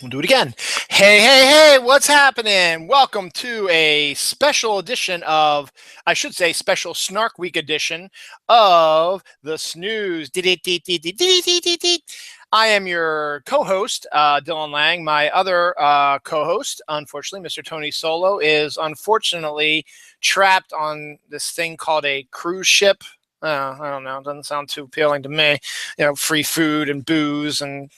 We'll do it again. Hey, hey, hey, what's happening? Welcome to a special edition of, I should say, special Snark Week edition of the Snooze. I am your co-host, Dylan Lang. My other co-host, unfortunately, Mr. Tony Solo, is unfortunately trapped on this thing called a cruise ship. I don't know. It doesn't sound too appealing to me. You know, free food and booze and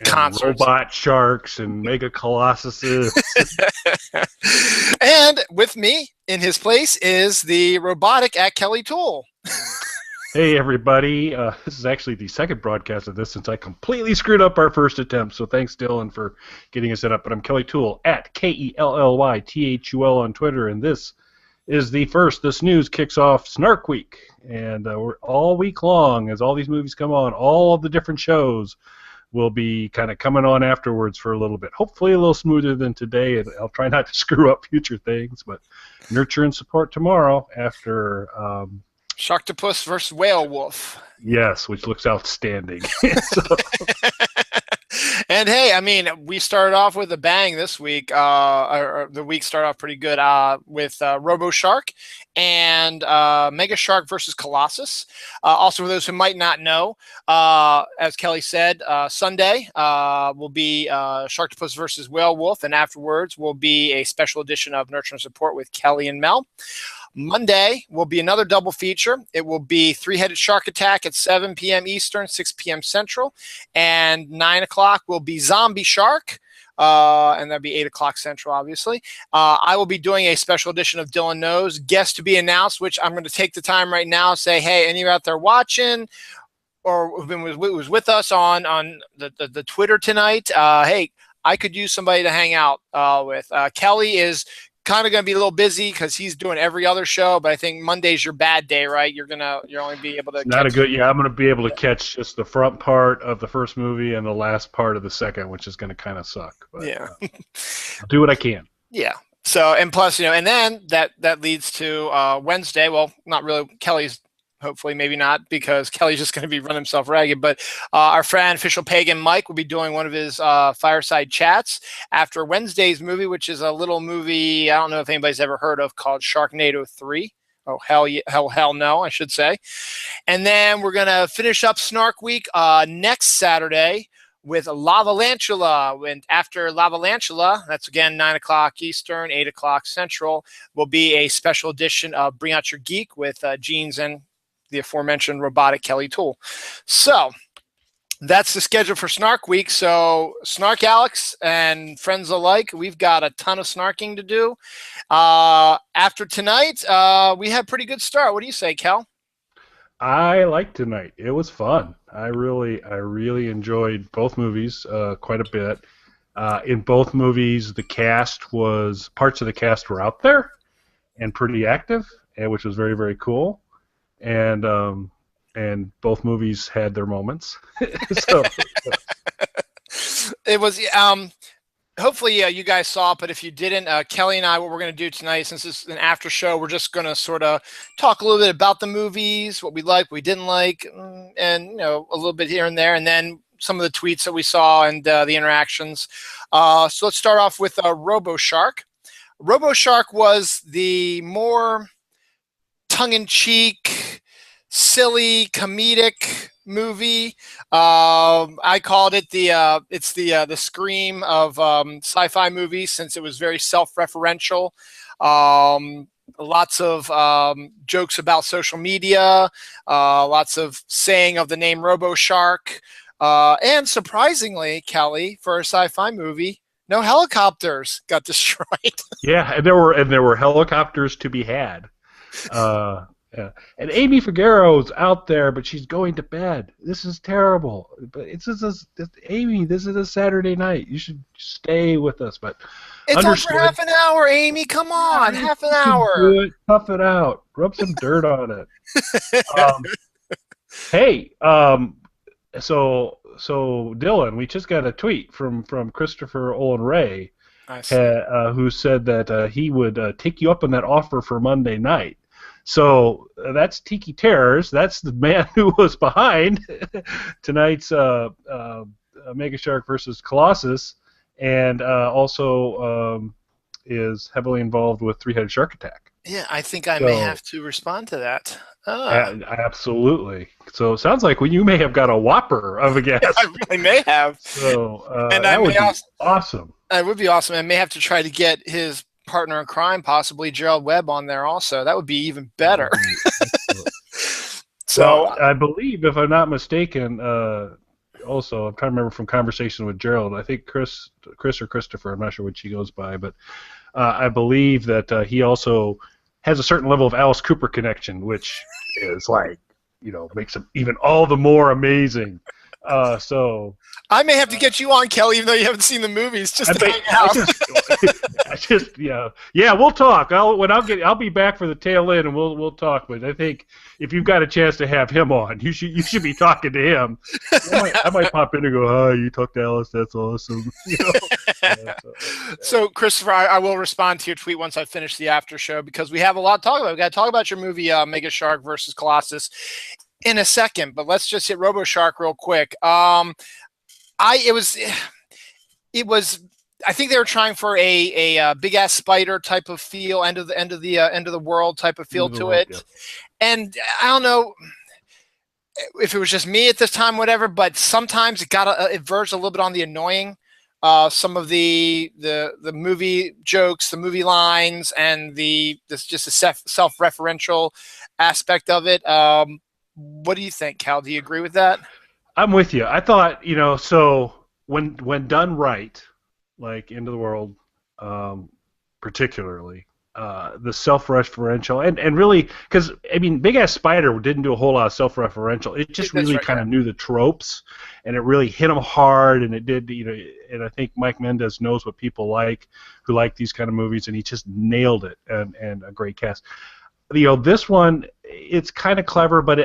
concerts. Robot sharks and mega colossuses. And with me in his place is the robotic at Kelly Tool. Hey everybody, this is actually the second broadcast of this since I completely screwed up our first attempt, so thanks Dylan for getting us set up. But I'm Kelly Tool at KELLYTHUL on Twitter, and this is the first. This news kicks off Snark Week, and we're all week long as all these movies come on, all of the different shows will be kind of coming on afterwards for a little bit. Hopefully a little smoother than today, and I'll try not to screw up future things, but nurture and support tomorrow after... Sharktopus versus Whale Wolf. Yes, which looks outstanding. And hey, I mean, we started off with a bang this week. The week started off pretty good with Robo Shark and Mega Shark versus Colossus. Also, for those who might not know, as Kelly said, Sunday will be Sharktopus versus Whale Wolf, and afterwards will be a special edition of Nurture and Support with Kelly and Mel. Monday will be another double feature. It will be Three-Headed Shark Attack at 7 p.m. Eastern, 6 p.m. Central, and 9 o'clock will be Zombie Shark, and that'll be 8 o'clock Central, obviously. I will be doing a special edition of Dylan Knows, guest to be announced, which I'm going to take the time right now to say, hey, any of you out there watching or was with us on the Twitter tonight, hey, I could use somebody to hang out with. Kelly is kind of going to be a little busy because he's doing every other show, but I think Monday's your bad day, right? You're only be able to. Not a good. Yeah, I'm going to be able to catch just the front part of the first movie and the last part of the second, which is going to kind of suck. But, yeah, I'll do what I can. Yeah. So, and plus, and then that leads to Wednesday. Well, not really. Kelly's. Hopefully, maybe not, because Kelly's just going to be running himself ragged. But our friend, Official Pagan Mike, will be doing one of his fireside chats after Wednesday's movie, which is a little movie I don't know if anybody's ever heard of, called Sharknado 3. Oh, hell no, I should say. And then we're going to finish up Snark Week next Saturday with Lavalantula. And after Lavalantula, that's again 9 o'clock Eastern, 8 o'clock Central, will be a special edition of Bring Out Your Geek with Jeans and the aforementioned robotic Kelly Tool. So that's the schedule for Snark Week. So Snark Alex and friends alike, we've got a ton of snarking to do. After tonight, we had a pretty good start. What do you say, Kel? I liked tonight. It was fun. I really enjoyed both movies quite a bit. In both movies, parts of the cast were out there and pretty active, which was very, very cool. And both movies had their moments. It was hopefully you guys saw it, but if you didn't, Kelly and I, what we're going to do tonight, since it's an after show, we're just going to sort of talk a little bit about the movies, what we liked, what we didn't like, and a little bit here and there, and then some of the tweets that we saw and the interactions. So let's start off with Robo Shark. Robo Shark was the more tongue-in-cheek, silly, comedic movie. I called it the Scream of sci-fi movies, since it was very self-referential. Lots of jokes about social media, lots of saying of the name Robo Shark, and surprisingly, Kelly, for a sci-fi movie, no helicopters got destroyed. Yeah, and there were helicopters to be had. Yeah. And Amy Figueroa's out there, but she's going to bed. This is terrible. But Amy, this is a Saturday night. You should stay with us. But it's on for half an hour, Amy. Come on, half an hour. Do it. Tough it out. Rub some dirt on it. Hey, so Dylan, we just got a tweet from Christopher Olin Ray, who said that he would take you up on that offer for Monday night. So that's Tiki Terrors. That's the man who was behind tonight's Mega Shark versus Colossus, and also is heavily involved with Three-Headed Shark Attack. Yeah, I think I may So have to respond to that. Ah, absolutely. So it sounds like you may have got a whopper of a I guest. really may have, So and I that may would be also. awesome. It would be awesome. I may have to try to get his partner in crime, possibly Gerald Webb, on there also. That would be even That better. would be excellent. So Well, I believe, if I'm not mistaken, also I'm trying to remember from conversation with Gerald. I think Chris or Christopher. I'm not sure which he goes by, but I believe that he also has a certain level of Alice Cooper connection, which is like, makes him even all the more amazing. So I may have to get you on, Kelly, even though you haven't seen the movies, just I to bet hang out. I just yeah we'll talk. I'll be back for the tail end and we'll talk. But I think if you've got a chance to have him on, you should be talking to him. I might pop in and go, oh, you talked to Alice, that's awesome. So, Christopher, I will respond to your tweet once I finish the after show because we have a lot to talk about. We got to talk about your movie, Mega Shark versus Colossus, in a second. But let's just hit Robo Shark real quick. It was. I think they were trying for a big ass spider type of feel, end of the world type of feel to it, Yeah. and I don't know if it was just me at this time, whatever. But sometimes it verged a little bit on the annoying. Some of the movie jokes, the movie lines, and just the self-referential aspect of it. What do you think, Cal? Do you agree with that? I'm with you. I thought, so when done right, like End of the World, particularly, the self-referential, and really, because, I mean, Big Ass Spider didn't do a whole lot of self-referential. It just really right, kind of knew the tropes, and it really hit them hard, and it did, and I think Mike Mendez knows what people who like these kind of movies, and he just nailed it, and a great cast. This one, it's kind of clever, but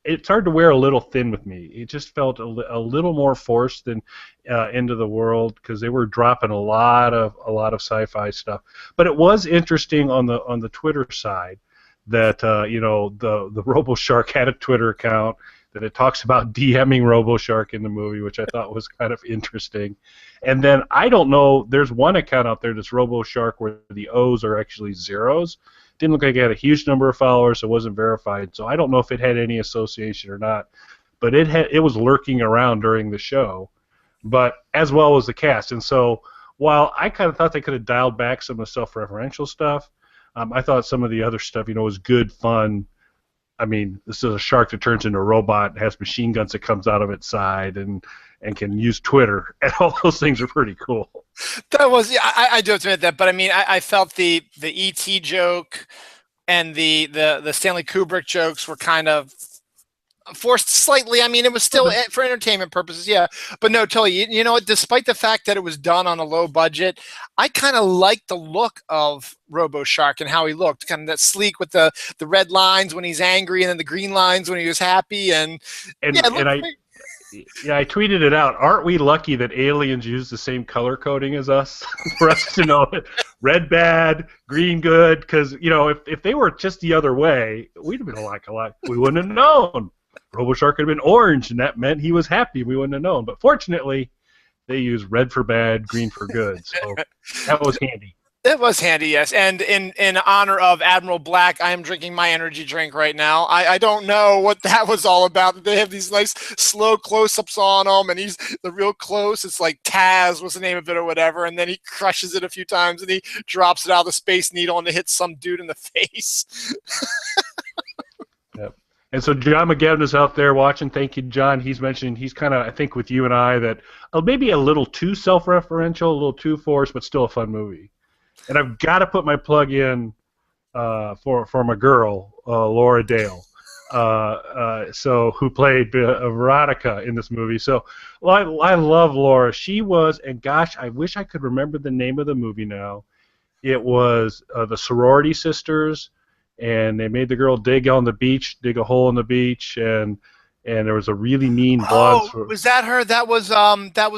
it's hard to wear a little thin with me. It just felt a little more forced than End of the World because they were dropping a lot of sci-fi stuff. But it was interesting on the Twitter side that the RoboShark had a Twitter account that it talks about DMing RoboShark in the movie, which I thought was kind of interesting. And then I don't know, there's one account out there that's RoboShark where the O's are actually zeros. Didn't look like it had a huge number of followers, so it wasn't verified. So I don't know if it had any association or not, but it was lurking around during the show, but as well as the cast. And so while I kind of thought they could have dialed back some of the self-referential stuff, I thought some of the other stuff, was good fun. I mean, this is a shark that turns into a robot and has machine guns that comes out of its side and can use Twitter, and all those things are pretty cool. That was, yeah, I do have to admit that, but I mean, I felt the ET joke and the Stanley Kubrick jokes were kind of forced slightly. I mean, it was still for entertainment purposes, yeah. But no, totally. You know what? Despite the fact that it was done on a low budget, I kind of liked the look of RoboShark and how he looked, kind of that sleek with the red lines when he's angry and then the green lines when he was happy, and yeah, I tweeted it out. Aren't we lucky that aliens use the same color coding as us for us to know it? Red bad, green good. Because if they were just the other way, we'd have been a lot. We wouldn't have known. RoboShark could have been orange, and that meant he was happy. We wouldn't have known. But fortunately, they use red for bad, green for good. So that was handy. It was handy, yes. And in honor of Admiral Black, I am drinking my energy drink right now. I don't know what that was all about. They have these nice slow close-ups on him, and he's the real close. It's like Taz was the name of it or whatever, and then he crushes it a few times, and he drops it out of the Space Needle and it hits some dude in the face. Yep. And so John McGavin is out there watching. Thank you, John. He's mentioning he's kind of, I think, with you and I, that maybe a little too self-referential, a little too forced, but still a fun movie. And I've got to put my plug in for my girl, Laura Dale, who played Veronica in this movie. So I love Laura. She was, and gosh, I wish I could remember the name of the movie now. It was the Sorority Sisters, and they made the girl dig a hole in the beach, and and there was a really mean blonde. Oh, was that her? That was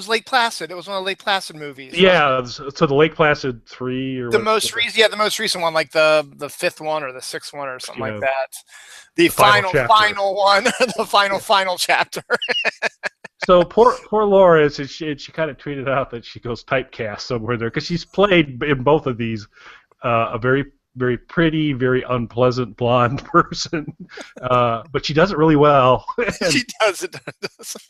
Lake Placid. It was one of the Lake Placid movies. Yeah, so the Lake Placid 3 or The what? most recent, yeah, the most recent one, like the fifth one or the sixth one or something like Yeah, that. The the final final chapter. one, the final chapter. So poor Laura, she kind of tweeted out that she goes typecast somewhere there because she's played in both of these a very pretty, very unpleasant blonde person, but she does it really well. She does it.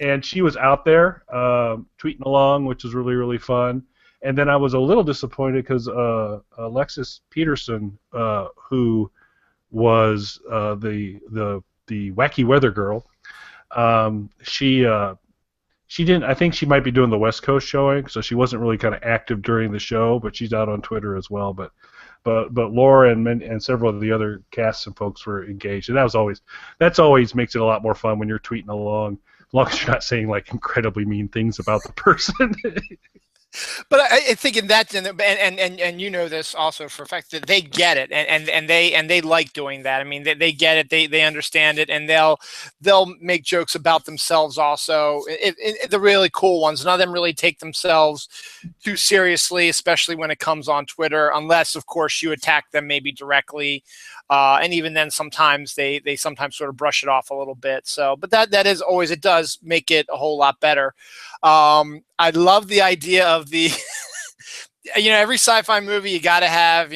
And she was out there tweeting along, which was really fun. And then I was a little disappointed because Alexis Peterson, who was the wacky weather girl, she didn't. I think she might be doing the West Coast showing, so she wasn't really kind of active during the show, but she's out on Twitter as well. But Laura and several of the other casts and folks were engaged, and that's always makes it a lot more fun when you're tweeting along, as long as you're not saying like incredibly mean things about the person. But I think in that, and you know this also for a fact that they get it, and they like doing that. I mean, they get it, they understand it, and they'll make jokes about themselves also. The really cool ones, none of them really take themselves too seriously, especially when it comes on Twitter, unless of course you attack them maybe directly. And even then, sometimes they sometimes sort of brush it off a little bit. So, but that is always, it does make it a whole lot better. I love the idea of the, every sci-fi movie you got to have,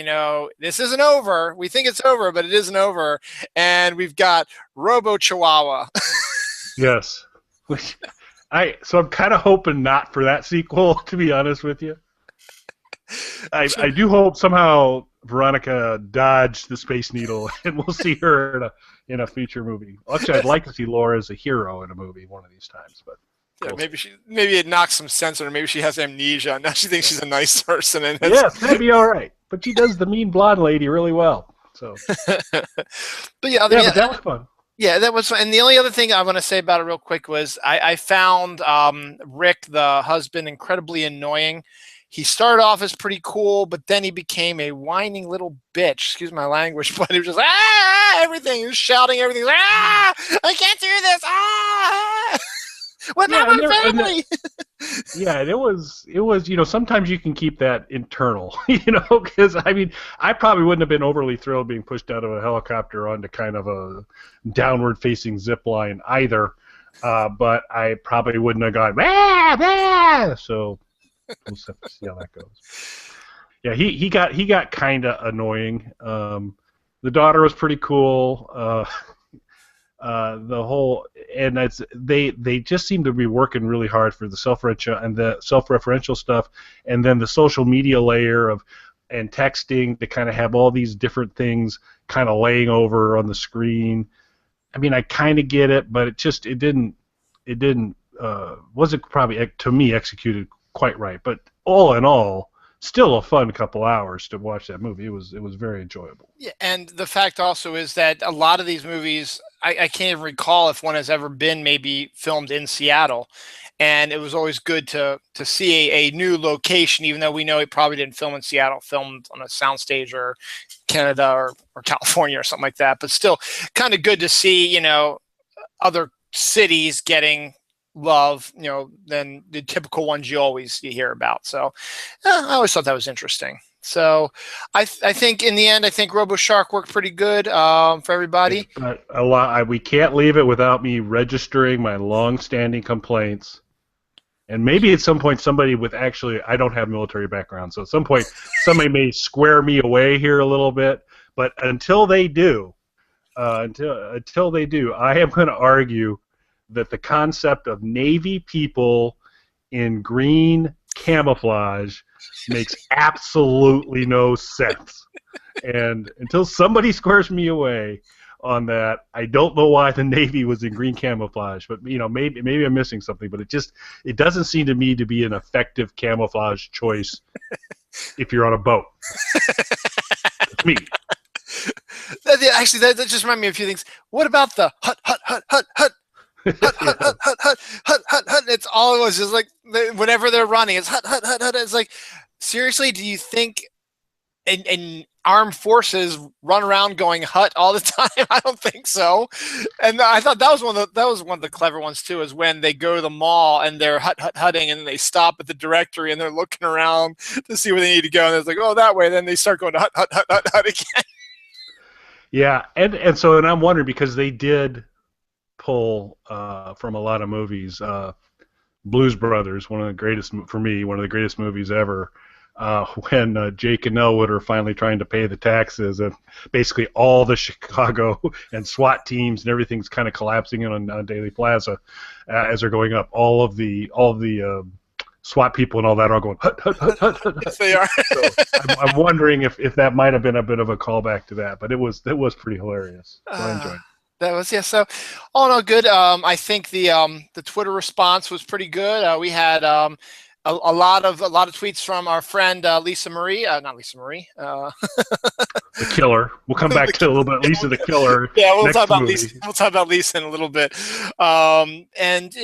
this isn't over. We think it's over, but it isn't over. And we've got Robo Chihuahua. Yes. So I'm kind of hoping not for that sequel, to be honest with you. I do hope somehow Veronica dodged the Space Needle, and we'll see her in a future movie. Actually, I'd like to see Laura as a hero in a movie one of these times, but yeah, maybe it knocks some sense in her. Maybe she has amnesia. Now she thinks she's a nice person. And yes, that'd be all right. But she does the mean blonde lady really well. So, but but that was fun. Yeah, that was fun. And the only other thing I want to say about it real quick was I found Rick, the husband, incredibly annoying. He started off as pretty cool, but then he became a whining little bitch. Excuse my language, but he was just everything. He was shouting everything. I can't do this. What about my family? Yeah, and it was. Sometimes you can keep that internal. Because I probably wouldn't have been overly thrilled being pushed out of a helicopter onto kind of a downward-facing zip line either. But I probably wouldn't have gone So. We'll have to see how that goes. Yeah, he got kind of annoying. The daughter was pretty cool. The whole they just seem to be working really hard for the self-referential stuff, and then the social media layer and texting to kind of have all these different things kind of laying over on the screen. I mean, I kind of get it, but it wasn't probably to me executed quite right, but all in all, still a fun couple hours to watch that movie. It was very enjoyable. Yeah, and the fact also is that a lot of these movies, I can't even recall if one has ever been maybe filmed in Seattle, and it was always good to see a new location, even though we know it probably didn't film in Seattle, filmed on a soundstage or Canada or California or something like that, but still kind of good to see, other cities getting love, than the typical ones you hear about. So I always thought that was interesting. So I think in the end, I think Robo Shark worked pretty good for everybody. But we can't leave it without me registering my long-standing complaints. And maybe at some point somebody I don't have military background, so at some point somebody may square me away here a little bit. But until they do, I am going to argue that the concept of Navy people in green camouflage makes absolutely no sense. And until somebody squares me away on that, I don't know why the Navy was in green camouflage, but maybe I'm missing something, but it doesn't seem to me to be an effective camouflage choice if you're on a boat. It's me. Actually, that just reminded me of a few things. What about the hut? Hut. It's all it was. Just like whenever they're running, it's hut. It's like, seriously, do you think and armed forces run around going hut all the time? I don't think so. And I thought that was one of the clever ones too, is when they go to the mall and they're hutting, and then they stop at the directory and they're looking around to see where they need to go, and it's like, oh, that way. Then they start going to hut again. Yeah, and I'm wondering, because they did pull from a lot of movies. Blues Brothers, one of the greatest for me, one of the greatest movies ever. When Jake and Elwood are finally trying to pay the taxes, and basically all the Chicago and SWAT teams and everything's kind of collapsing in on Daily Plaza as they're going up. All of the SWAT people and all that are going hut hut hut hut hut. Yes, they are. So I'm wondering if that might have been a bit of a callback to that, but it was pretty hilarious. So I enjoyed it. That was, yeah. So all in all, good. I think the Twitter response was pretty good. We had a lot of tweets from our friend Lisa Marie, not Lisa Marie. The Killer. We'll come back to a little bit. Lisa the Killer. Yeah, we'll talk about movie. Lisa. We'll talk about Lisa in a little bit. And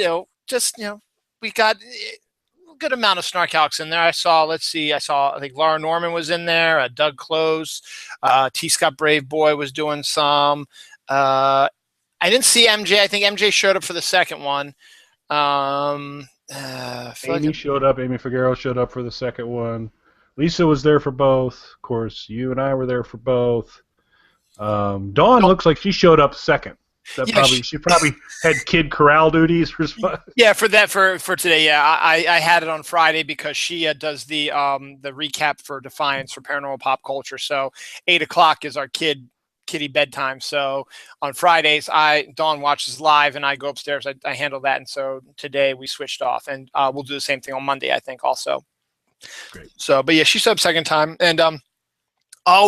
we got a good amount of Snarkalex in there. I think Laura Norman was in there. Doug Close, T. Scott Brave Boy was doing some. I didn't see MJ. I think MJ showed up for the second one. Amy showed up. Amy Figueroa showed up for the second one. Lisa was there for both. Of course, you and I were there for both. Dawn looks like she showed up second. She probably had kid corral duties for. Yeah, for today. Yeah, I had it on Friday because she does the recap for Defiance for Paranormal Pop Culture. So 8:00 is our kitty bedtime. So on Fridays, Dawn watches live and I go upstairs. I handle that. And so today we switched off, and we'll do the same thing on Monday, I think, also. Great. So, but yeah, she showed up second time. And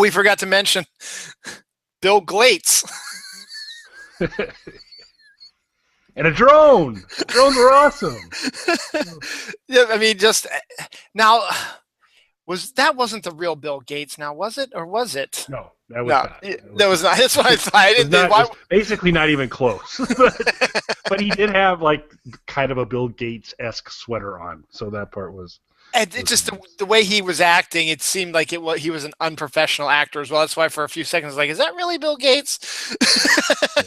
we forgot to mention Bill Glates. And a drone. Drones were awesome. Yeah, I mean, just now, wasn't the real Bill Gates now, was it? Or was it? No, that was not. That was not. That's what I thought. I didn't basically not even close. but he did have like kind of a Bill Gates-esque sweater on, so that part was. And it just the way he was acting, it seemed like he was an unprofessional actor as well. That's why for a few seconds, like, is that really Bill Gates? Yeah.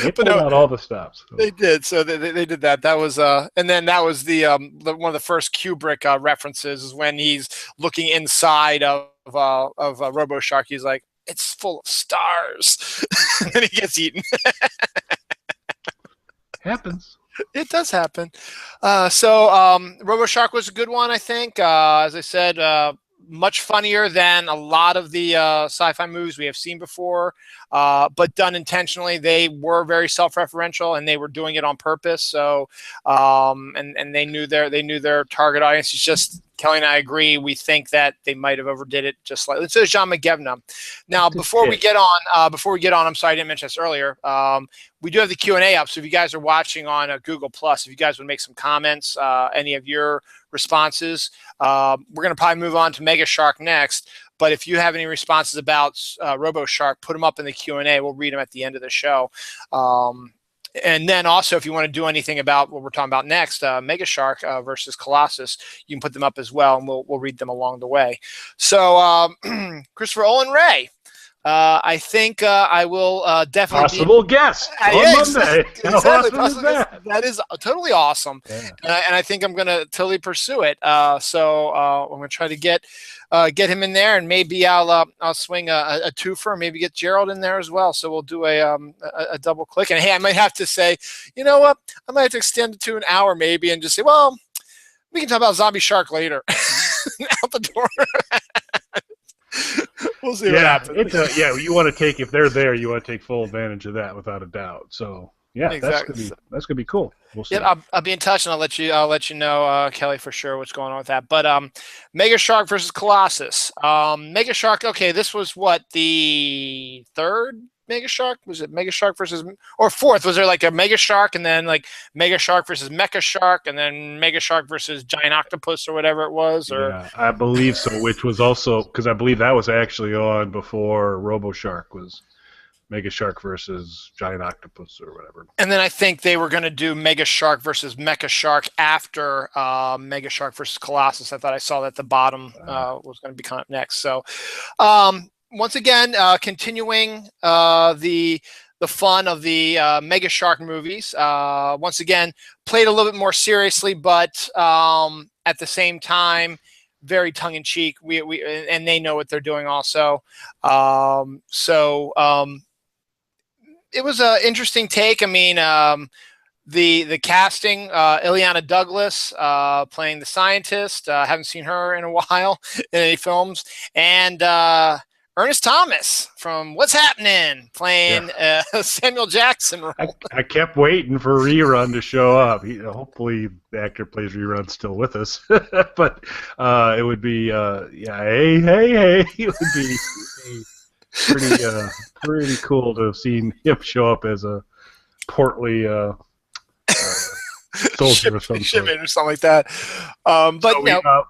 They pulled out all the stops. So. They did. So they did that. That was and then that was the one of the first Kubrick references, is when he's looking inside of RoboShark. He's like, it's full of stars, and then he gets eaten. Happens. It does happen. So RoboShark was a good one, I think. As I said, much funnier than a lot of the sci-fi movies we have seen before, but done intentionally. They were very self-referential, and they were doing it on purpose. So, and they knew their target audience. It's just Kelly and I agree. We think that they might have overdid it just slightly. So is John McGevna. Now, before we get on, I'm sorry I didn't mention this earlier. We do have the Q&A up. So if you guys are watching on Google Plus, if you guys would make some comments, any of your responses, we're going to probably move on to Mega Shark next. But if you have any responses about RoboShark, put them up in the Q&A. We'll read them at the end of the show. And then also, if you want to do anything about what we're talking about next, Mega Shark versus Colossus, you can put them up as well, and we'll read them along the way. So, Christopher Olin Ray, I think I will definitely possible guest on Monday. Exactly. That is totally awesome, yeah. And I think I'm going to totally pursue it. So I'm going to try to get him in there, and maybe I'll swing a twofer, maybe get Gerald in there as well. So we'll do a double click. And hey, I might have to say, you know what? I might have to extend it to an hour maybe, and just say, well, we can talk about Zombie Shark later. Out the door. We'll see what happens. You want to take, if they're there, you want to take full advantage of that without a doubt. So yeah, exactly. That's gonna be cool. We'll see. Yeah, I'll be in touch, and I'll let you know, Kelly, for sure what's going on with that. But Mega Shark versus Colossus. Mega Shark. Okay, this was what, the third Mega Shark? Was it Mega Shark versus, or fourth? Was there like a Mega Shark, and then like Mega Shark versus Mecha Shark, and then Mega Shark versus Giant Octopus, or whatever it was? Or yeah, I believe so. Which was also, because I believe that was actually on before RoboShark was Mega Shark versus Giant Octopus or whatever. And then I think they were going to do Mega Shark versus Mecha Shark after Mega Shark versus Colossus. I thought I saw that the bottom was going to be coming up next. So once again, continuing the fun of the Mega Shark movies. Once again, played a little bit more seriously, but at the same time, very tongue in cheek. We and they know what they're doing also. It was an interesting take. I mean, the casting, Ileana Douglas playing the scientist. Haven't seen her in a while in any films, and Ernest Thomas from What's Happening playing Samuel Jackson role. I kept waiting for Rerun to show up. Hopefully the actor plays Rerun still with us, but it would be hey. It would be pretty cool to have seen him show up as a portly soldier or something. Shipment or something like that.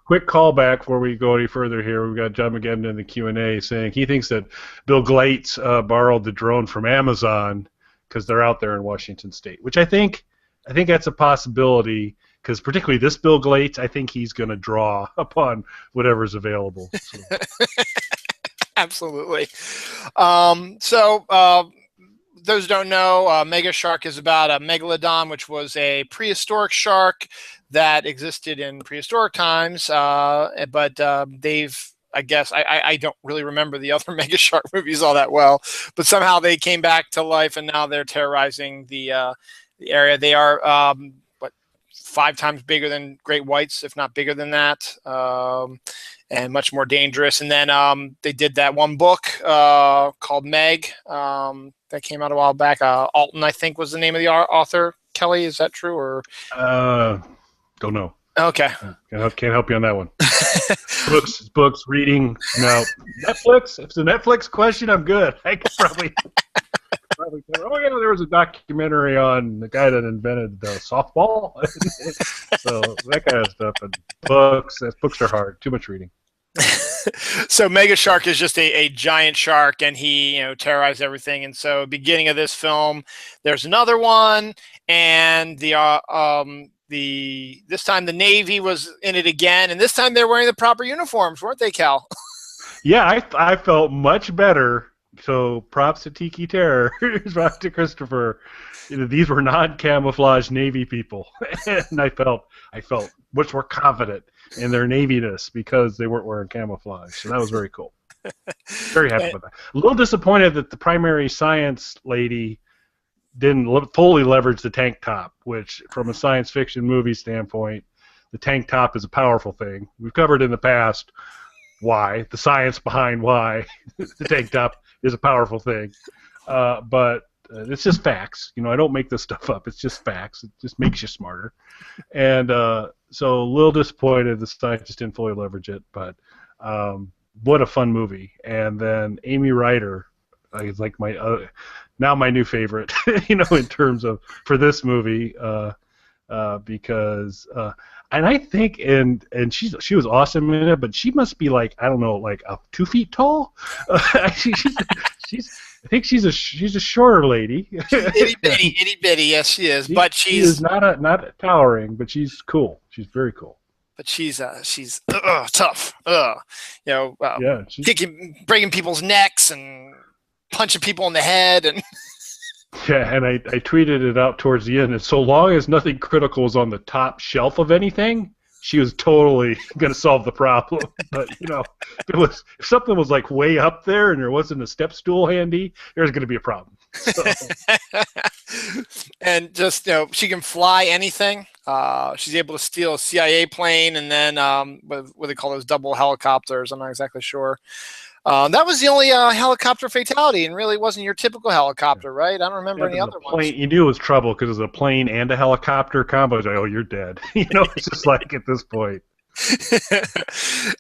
Quick callback before we go any further here. We've got John McGinn in the Q&A saying he thinks that Bill Gates borrowed the drone from Amazon because they're out there in Washington State, which I think that's a possibility, because particularly this Bill Gates, I think he's going to draw upon whatever's available. So. Absolutely. Those who don't know, Mega Shark is about a megalodon, which was a prehistoric shark that existed in prehistoric times. But I guess I don't really remember the other Mega Shark movies all that well, but somehow they came back to life and now they're terrorizing the area. They are 5 times bigger than great whites, if not bigger than that. And much more dangerous. And then they did that one book called Meg that came out a while back. Alton, I think, was the name of the author. Kelly, is that true? Or don't know. Okay. Can't help you on that one. Books, reading. No. Netflix? If it's a Netflix question, I'm good. I could probably there was a documentary on the guy that invented the softball. So that kind of stuff. And books are hard. Too much reading. So Mega Shark is just a giant shark, and he terrorized everything. And so beginning of this film, there's another one, and this time the Navy was in it again, and this time they're wearing the proper uniforms, weren't they, Cal? Yeah, I felt much better. So props to Tiki Terror, props to Christopher. These were non-camouflage Navy people, and I felt much more confident in their Navy-ness because they weren't wearing camouflage. So that was very cool. Very happy with that. A little disappointed that the primary science lady didn't fully leverage the tank top, which, from a science fiction movie standpoint, the tank top is a powerful thing. We've covered in the past why, the science behind why the tank top is a powerful thing. But it's just facts. I don't make this stuff up. It's just facts. It just makes you smarter. And so a little disappointed the scientists didn't fully leverage it, but what a fun movie. And then Amy Ryder is like now my new favorite, in terms of for this movie, because and I think and she was awesome in it, but she must be like, I don't know, like 2 feet tall. I think she's a shorter lady. Itty bitty, yes she is. But she's not towering, but she's cool. She's very cool. But she's tough. Breaking people's necks and punching people in the head and. Yeah, and I tweeted it out towards the end. And so long as nothing critical was on the top shelf of anything, she was totally going to solve the problem. But if something was like way up there and there wasn't a step stool handy, there's going to be a problem. So. And just she can fly anything. She's able to steal a CIA plane, and then what they call those double helicopters. I'm not exactly sure. That was the only helicopter fatality, and really wasn't your typical helicopter, right? I don't remember any other ones. You knew it was trouble because it was a plane and a helicopter combo. Like, oh, you're dead. It's just like at this point.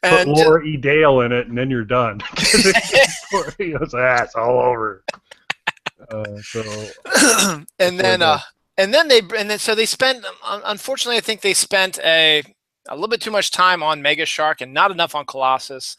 Put Laura E. Dale in it, and then you're done. It's all over. So they spent. Unfortunately, I think they spent a little bit too much time on Mega Shark and not enough on Colossus.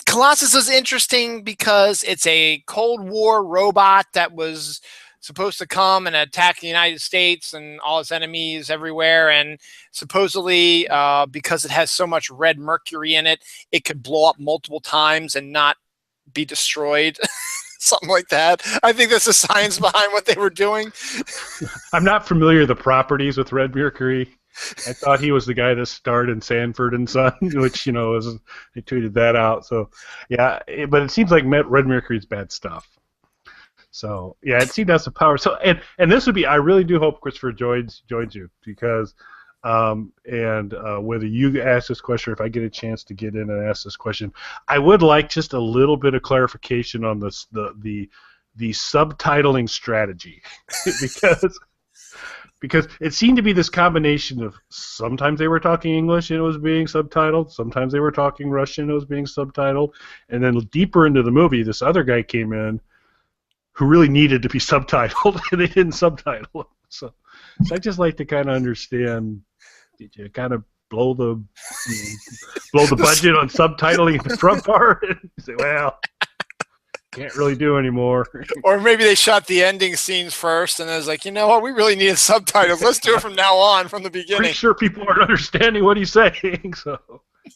Colossus is interesting because it's a Cold War robot that was supposed to come and attack the United States and all its enemies everywhere. And supposedly, because it has so much red mercury in it, it could blow up multiple times and not be destroyed. Something like that. I think that's the science behind what they were doing. I'm not familiar with the properties with red mercury. I thought he was the guy that starred in Sanford and Son, which, they tweeted that out. So, yeah, but it seems like red mercury is bad stuff. So, yeah, it seemed to have some power. So, and this would be, I really do hope Christopher joins you, because, whether you ask this question or if I get a chance to get in and ask this question, I would like just a little bit of clarification on the subtitling strategy, because it seemed to be this combination of sometimes they were talking English and it was being subtitled, sometimes they were talking Russian and it was being subtitled, and then deeper into the movie, this other guy came in who really needed to be subtitled, and they didn't subtitle him. So I'd just like to kind of understand, did you kind of blow the budget on subtitling the front part? And you say, well, can't really do anymore. Or maybe they shot the ending scenes first, and it was like, you know what, we really need subtitles. Let's do it from now on, from the beginning. Pretty sure people aren't understanding what he's saying. So,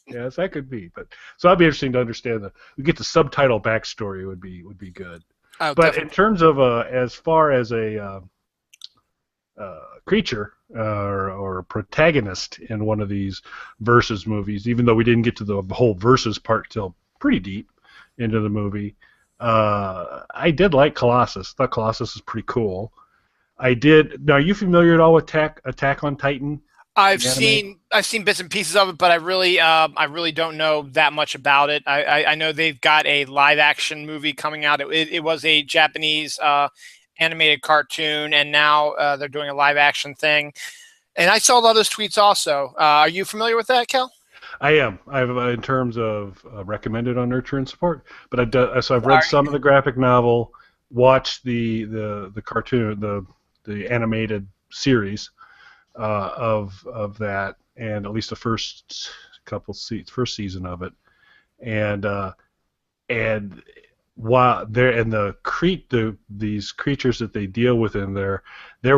yes, that could be. But so that'd be interesting to understand. We get the subtitle backstory would be good. Oh, but definitely. in terms of as far as a creature or protagonist in one of these versus movies, even though we didn't get to the whole versus part till pretty deep into the movie. I did like Colossus. Thought Colossus was pretty cool. I did. Now, are you familiar at all with Attack on Titan? I've seen bits and pieces of it, but I really don't know that much about it. I know they've got a live action movie coming out. It was a Japanese animated cartoon, and now they're doing a live action thing. And I saw a lot of those tweets also. Are you familiar with that, Cal? I am. I've in terms of recommended on Nurture and Support, but I've read some of the graphic novel, watched the cartoon, the animated series of that, and at least the first season of it, and while these creatures that they deal with in there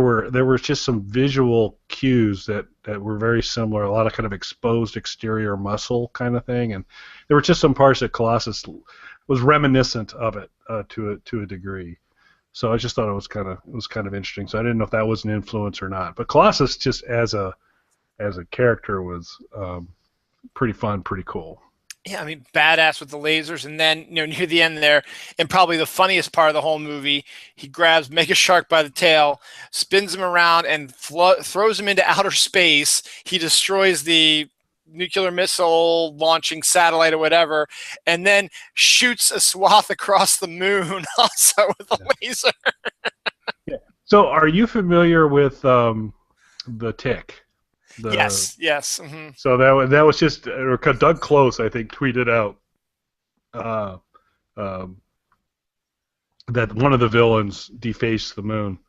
were just some visual cues that were very similar, a lot of kind of exposed exterior muscle kind of thing, and there were just some parts that Colossus was reminiscent of it to a degree. So I just thought it was kind of interesting. So I didn't know if that was an influence or not. But Colossus just as a character was pretty fun, pretty cool. Yeah, I mean, badass with the lasers, and then near the end there, and probably the funniest part of the whole movie, he grabs Mega Shark by the tail, spins him around, and throws him into outer space. He destroys the nuclear missile launching satellite or whatever, and then shoots a swath across the moon also with a laser. Yeah. So, are you familiar with the Tick? Yes. Mm-hmm. So that was just Doug Close, I think, tweeted out that one of the villains defaced the moon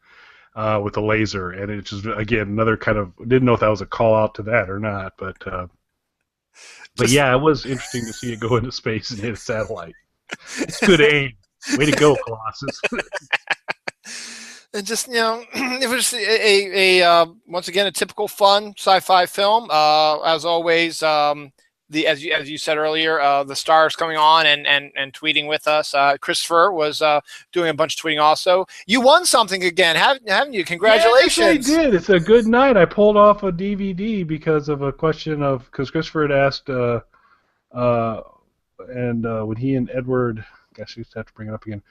with a laser, and it's just again another kind of, didn't know if that was a call out to that or not, but yeah, it was interesting to see it go into space and hit a satellite. It's good aim. Way to go, Colossus. And just, it was a once again a typical fun sci-fi film. As always, as you said earlier, the stars coming on and tweeting with us. Christopher was doing a bunch of tweeting also. You won something again, haven't you? Congratulations! Yes, I did. It's a good night. I pulled off a DVD because of a question because Christopher had asked, when he and Edward. Gosh, I used to have to bring it up again.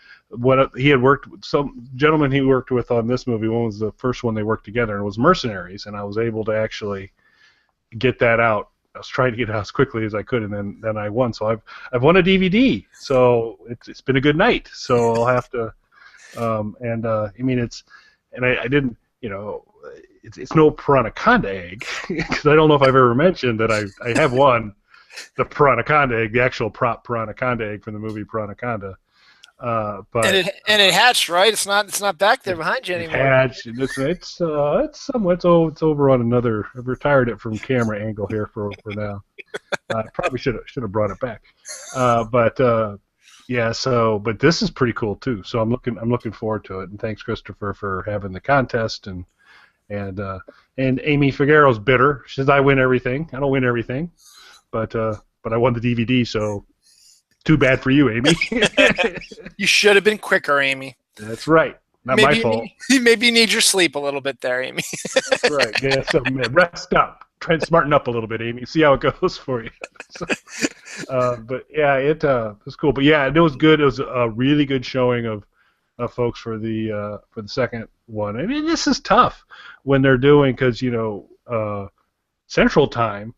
He had worked with some gentleman he worked with on this movie. One was the first one they worked together, and it was Mercenaries, and I was able to actually get that out. I was trying to get it out as quickly as I could, and then I won. So I've won a DVD. So it's been a good night. So I'll have to, I mean I didn't, it's no Piranaconda egg because I don't know if I've ever mentioned that I have won the Piranaconda egg, the actual prop Piranaconda egg from the movie Piranaconda. But it hatched, right? It's not back there behind you anymore. It hatched. It's somewhat. It's over on another. I've retired it from camera angle here for now. Probably should have brought it back. But yeah, but this is pretty cool too. So I'm looking forward to it. And thanks, Christopher, for having the contest and and Amy Figueroa's bitter. She says I win everything. I don't win everything, but I won the DVD. So too bad for you, Amy. You should have been quicker, Amy. That's right. Not Maybe my fault. Maybe you need your sleep a little bit there, Amy. That's right. Yeah. So man, rest up. Try and smarten up a little bit, Amy. See how it goes for you. So, but yeah, it was cool. But yeah, it was good. It was a really good showing of folks for the second one. I mean, this is tough when they're doing because Central Time.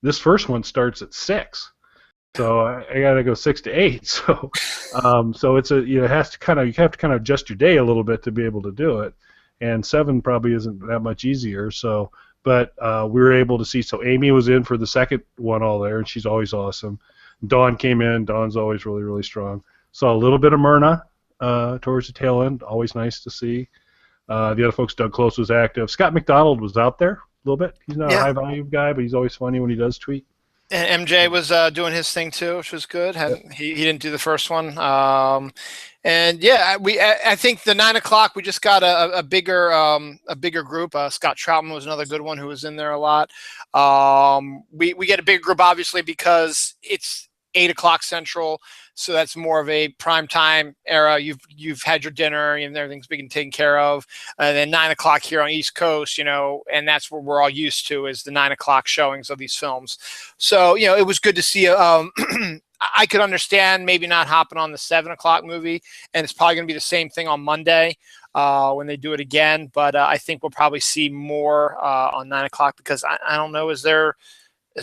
This first one starts at 6, so I gotta go 6 to 8. So it's you have to kind of adjust your day a little bit to be able to do it, and 7 probably isn't that much easier. So, but we were able to see. So Amy was in for the second one all there, and she's always awesome. Dawn came in. Dawn's always really, really strong. Saw a little bit of Myrna towards the tail end. Always nice to see. The other folks, Doug Close was active. Scott McDonald was out there a little bit. He's not a high volume guy, but he's always funny when he does tweet. And MJ was doing his thing too, which was good. He didn't do the first one. And yeah, I think the 9 o'clock we just got a bigger group. Scott Troutman was another good one who was in there a lot. We get a bigger group obviously because it's 8 o'clock Central, so that's more of a prime time era. You've had your dinner and everything's being taken care of, and then 9 o'clock here on East Coast, and that's what we're all used to is the 9 o'clock showings of these films. So it was good to see. I could understand maybe not hopping on the 7 o'clock movie, and it's probably going to be the same thing on Monday when they do it again. But I think we'll probably see more on 9 o'clock because I don't know. Is there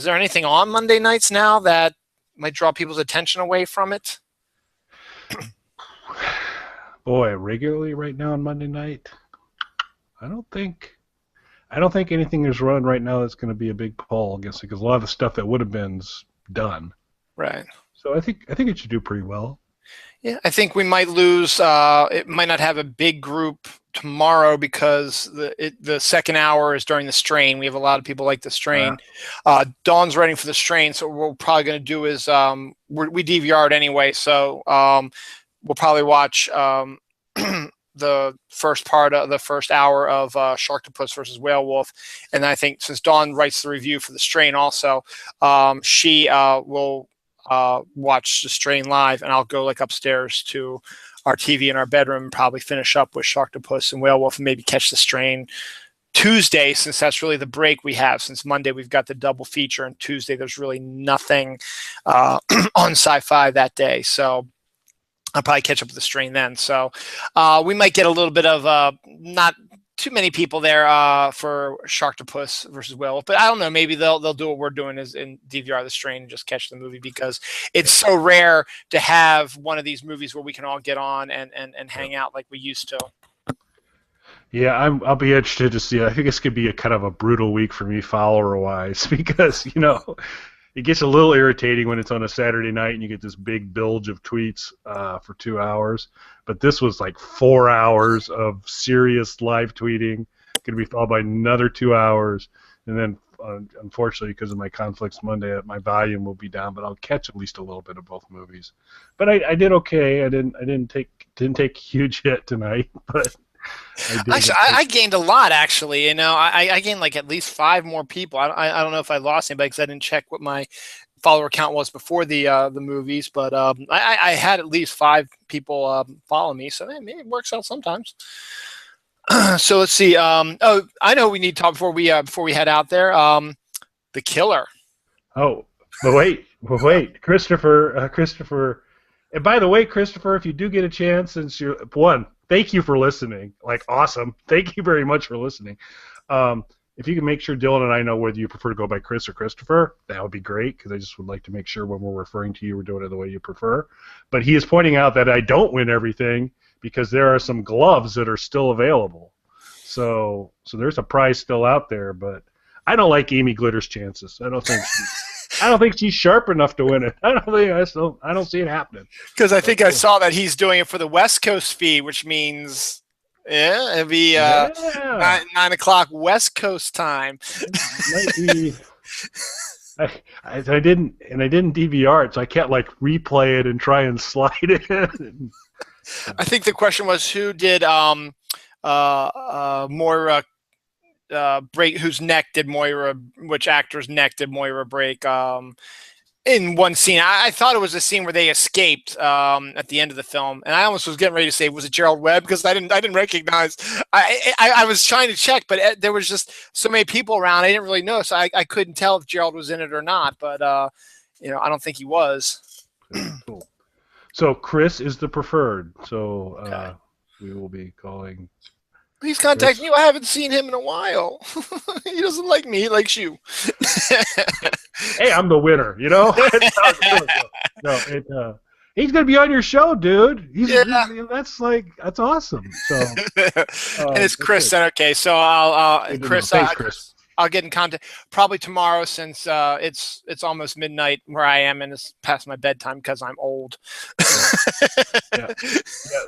anything on Monday nights now that might draw people's attention away from it? Boy, regularly right now on Monday night, I don't think anything is run right now that's going to be a big pull against it because a lot of the stuff that would have been's done. Right. So I think it should do pretty well. Yeah, I think we might lose. It might not have a big group tomorrow because the second hour is during the strain. We have a lot of people like the strain. Dawn's writing for the strain, so what we're probably going to do is we DVR'd anyway, so we'll probably watch the first part of the first hour of Sharktopus versus Whale Wolf, and I think since Dawn writes the review for the strain also, she will watch the strain live, and I'll go upstairs to our TV in our bedroom and probably finish up with Sharktopus and Whale Wolf and maybe catch the strain Tuesday, since that's really the break we have. Since Monday we've got the double feature, and Tuesday there's really nothing on Syfy that day, so I'll probably catch up with the strain then. So we might get a little bit of not too many people there for Sharktopus versus Whale Wolf, but I don't know. Maybe they'll do what we're doing is in DVR the strain and just catch the movie because it's so rare to have one of these movies where we can all get on and hang out like we used to. Yeah, I'll be interested to see. I think this could be a kind of a brutal week for me follower-wise because it gets a little irritating when it's on a Saturday night and you get this big bilge of tweets for 2 hours. But this was like 4 hours of serious live tweeting. Going to be followed by another 2 hours. And then, unfortunately, because of my conflicts Monday, my volume will be down. But I'll catch at least a little bit of both movies. But I did okay. I didn't take a huge hit tonight. But I gained a lot, actually. I gained at least 5 more people. I don't know if I lost anybody because I didn't check what my follower count was before the movies, but I had at least 5 people follow me, so maybe it works out sometimes. So let's see. I know we need to talk before we head out there. The Killer. Oh, but wait, Christopher. And by the way, Christopher, if you do get a chance, since you're thank you for listening. Awesome. Thank you very much for listening. If you can make sure Dylan and I know whether you prefer to go by Chris or Christopher, that would be great, because I just would like to make sure when we're referring to you, we're doing it the way you prefer. But he is pointing out that I don't win everything because there are some gloves that are still available. So there's a prize still out there, but I don't like Amy Glitter's chances. I don't think she's sharp enough to win it. I don't see it happening. Because I think I saw that he's doing it for the West Coast feed, which means it'd be 9 o'clock West Coast time. I didn't DVR it, so I can't like replay it and try and slide it in. I think the question was who did Moira break? Whose neck did Moira? Which actor's neck did Moira break? In one scene, I thought it was a scene where they escaped at the end of the film, and I almost was getting ready to say, was it Gerald Webb? Because I didn't recognize. I was trying to check, but there was just so many people around, I didn't really know, so I couldn't tell if Gerald was in it or not. But I don't think he was. Cool. So Chris is the preferred. So Okay. we will be calling. He's contacting you. I haven't seen him in a while. He doesn't like me. He likes you. Hey, I'm the winner. No, he's gonna be on your show, dude. That's awesome. So, and it's Chris. Okay, so I'll Chris. Thanks, Chris. I'll get in contact probably tomorrow since it's almost midnight where I am and it's past my bedtime because I'm old. Yeah.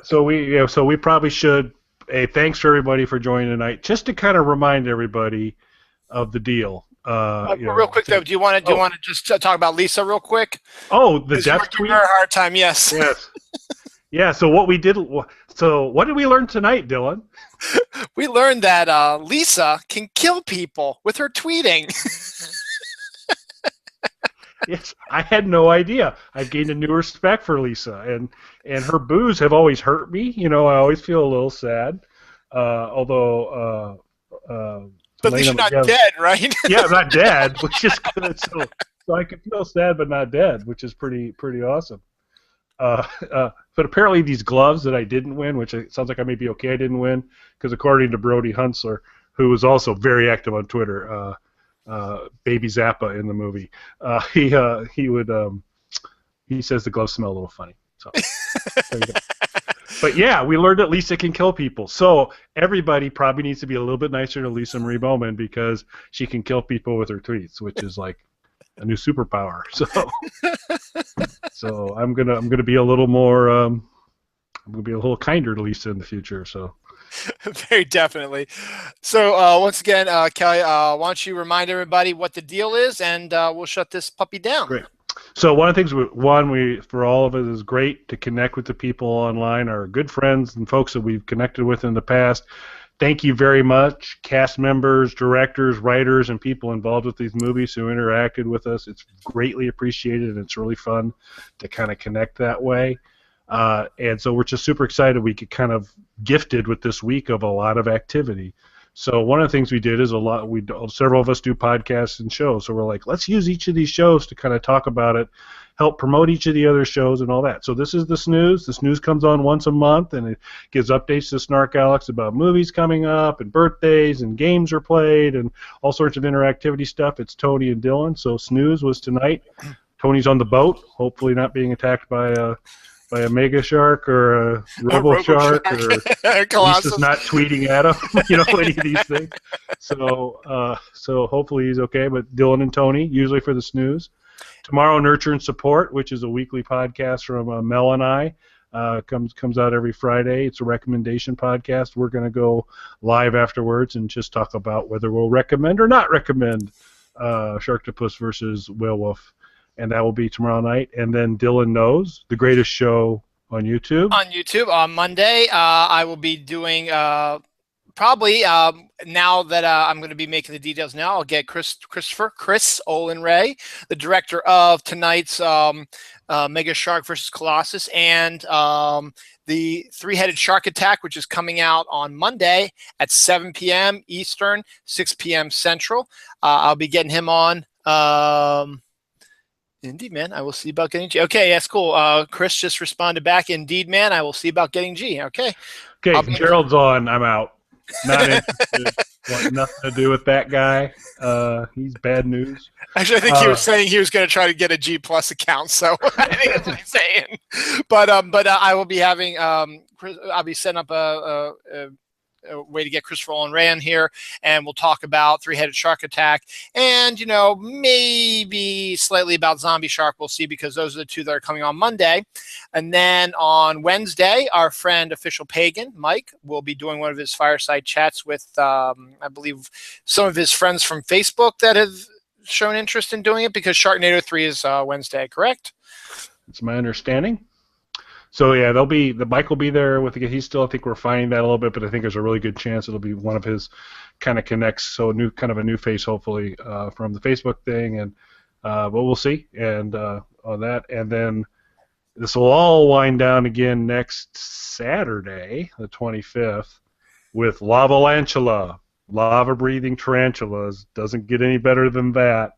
So we probably should. Hey, thanks for everybody for joining tonight. Just to kind of remind everybody of the deal. Real quick though, do you want to just talk about Lisa real quick? Oh, the death tweet. Her a hard time, yes. Yes. Yeah. So what we did. So what did we learn tonight, Dylan? We learned that Lisa can kill people with her tweeting. Yes, I had no idea. I've gained a new respect for Lisa, and her boos have always hurt me. I always feel a little sad. Although, but at least you're not dead, right? Yeah, I'm not dead, which is good. So I can feel sad, but not dead, which is pretty awesome. But apparently these gloves that I didn't win, which it sounds like I may be okay I didn't win, because according to Brody Huntsler, who was also very active on Twitter, Baby Zappa in the movie, he says the gloves smell a little funny. So there you go. But yeah, we learned that Lisa can kill people. So everybody probably needs to be a little bit nicer to Lisa Marie Bowman because she can kill people with her tweets, which is like a new superpower. So I'm gonna be a little more I'm gonna be a little kinder to Lisa in the future. So very definitely. So once again, Kelly, why don't you remind everybody what the deal is, and we'll shut this puppy down. Great. So one of the things for all of us is great to connect with the people online, our good friends and folks that we've connected with in the past. Thank you very much, cast members, directors, writers, and people involved with these movies who interacted with us. It's greatly appreciated, and it's really fun to kind of connect that way. And so we're just super excited we get kind of gifted with this week of a lot of activity. So one of the things we did is several of us do podcasts and shows. So we're like, let's use each of these shows to kind of talk about it, help promote each of the other shows and all that. So this is the Snooze. The Snooze comes on once a month, and it gives updates to Snark Alex about movies coming up and birthdays and games are played and all sorts of interactivity stuff. It's Tony and Dylan. So Snooze was tonight. Tony's on the boat, hopefully not being attacked by a mega shark or a robo shark or Lisa's not tweeting at him, any of these things. So hopefully he's okay. But Dylan and Tony, usually for the Snooze. Tomorrow, Nurture and Support, which is a weekly podcast from Mel and I, comes out every Friday. It's a recommendation podcast. We're going to go live afterwards and just talk about whether we'll recommend or not recommend Sharktopus versus Werewolf. And that will be tomorrow night. And then Dylan Knows, the greatest show on YouTube. On YouTube on Monday, I will be doing probably now that I'm going to be making the details now. I'll get Chris Olin Ray, the director of tonight's Mega Shark versus Colossus, and the Three-Headed Shark Attack, which is coming out on Monday at 7 p.m. Eastern, 6 p.m. Central. I'll be getting him on. Indeed, man. I will see about getting G. Okay, that's cool. Chris just responded back. Indeed, man. I will see about getting G. Okay. Okay, Gerald's on. I'm out. Not interested. Want nothing to do with that guy. He's bad news. Actually, I think he was saying he was going to try to get a G Plus account. So I think that's what he's saying. But I will be having. I'll be setting up a way to get Christopher Olin Ray in here, and we'll talk about Three-Headed Shark Attack and, maybe slightly about Zombie Shark. We'll see, because those are the two that are coming on Monday. And then on Wednesday, our friend Official Pagan, Mike, will be doing one of his fireside chats with, I believe, some of his friends from Facebook that have shown interest in doing it because Sharknado 3 is Wednesday, correct? It's my understanding. So yeah, the Mike will be there with the. He's still, I think, refining that a little bit, but I think there's a really good chance it'll be one of his kind of connects. So a new face, hopefully, from the Facebook thing, and but we'll see. And on that, and then this will all wind down again next Saturday, the 25th, with Lavalantula, lava-breathing tarantulas. Doesn't get any better than that.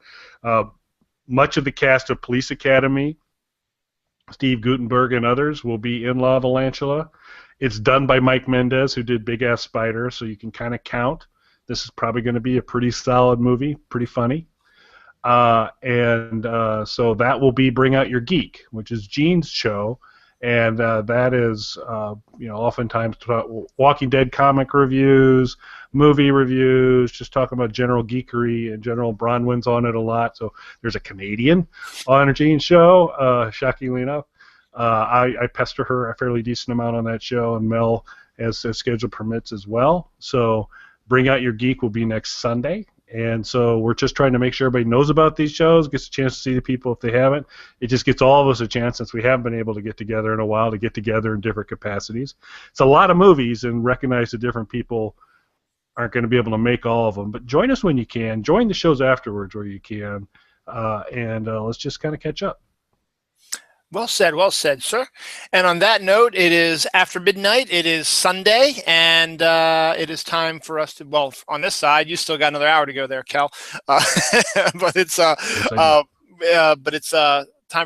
Much of the cast of Police Academy, Steve Guttenberg and others will be in Lavalantula. It's done by Mike Mendez, who did Big Ass Spider, so you can kind of count. This is probably going to be a pretty solid movie, pretty funny. So that will be Bring Out Your Geek, which is Gene's show, and that is, oftentimes Walking Dead comic reviews, movie reviews, just talking about general geekery, and General Bronwyn's on it a lot. So there's a Canadian on Gene's show, shockingly enough. I pester her a fairly decent amount on that show, and Mel, as schedule permits, as well. So Bring Out Your Geek will be next Sunday. And so we're just trying to make sure everybody knows about these shows, gets a chance to see the people if they haven't. It just gets all of us a chance, since we haven't been able to get together in a while, to get together in different capacities. It's a lot of movies, and recognize that different people aren't going to be able to make all of them. But join us when you can. Join the shows afterwards where you can. And let's just kind of catch up. Well said, sir. And on that note, it is after midnight. It is Sunday, and it is time for us to. Well, on this side, you still got another hour to go there, Kel. But it's time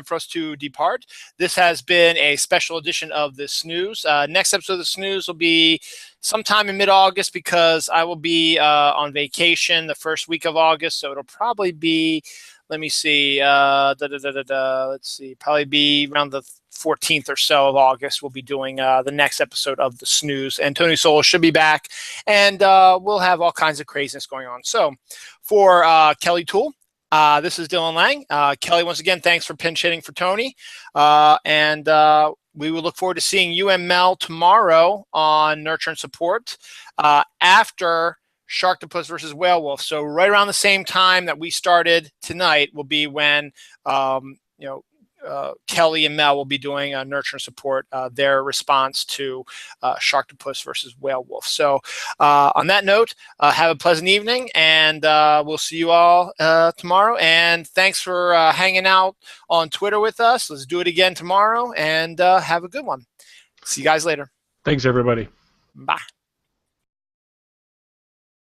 for us to depart. This has been a special edition of the Snooze. Next episode of the Snooze will be sometime in mid-August, because I will be on vacation the first week of August. So it'll probably be. Let me see. Let's see. Probably be around the 14th or so of August. We'll be doing the next episode of the Snooze, and Tony Soul should be back, and we'll have all kinds of craziness going on. So, for Kelly Toole, this is Dylan Lang. Kelly, once again, thanks for pinch hitting for Tony, and we will look forward to seeing you and Mel tomorrow on Nurture and Support after Sharktopus versus Whale Wolf. So right around the same time that we started tonight will be when Kelly and Mel will be doing Nurture and Support, their response to Sharktopus versus Whale Wolf. So on that note, have a pleasant evening, and we'll see you all tomorrow. And thanks for hanging out on Twitter with us. Let's do it again tomorrow, and have a good one. See you guys later. Thanks, everybody. Bye.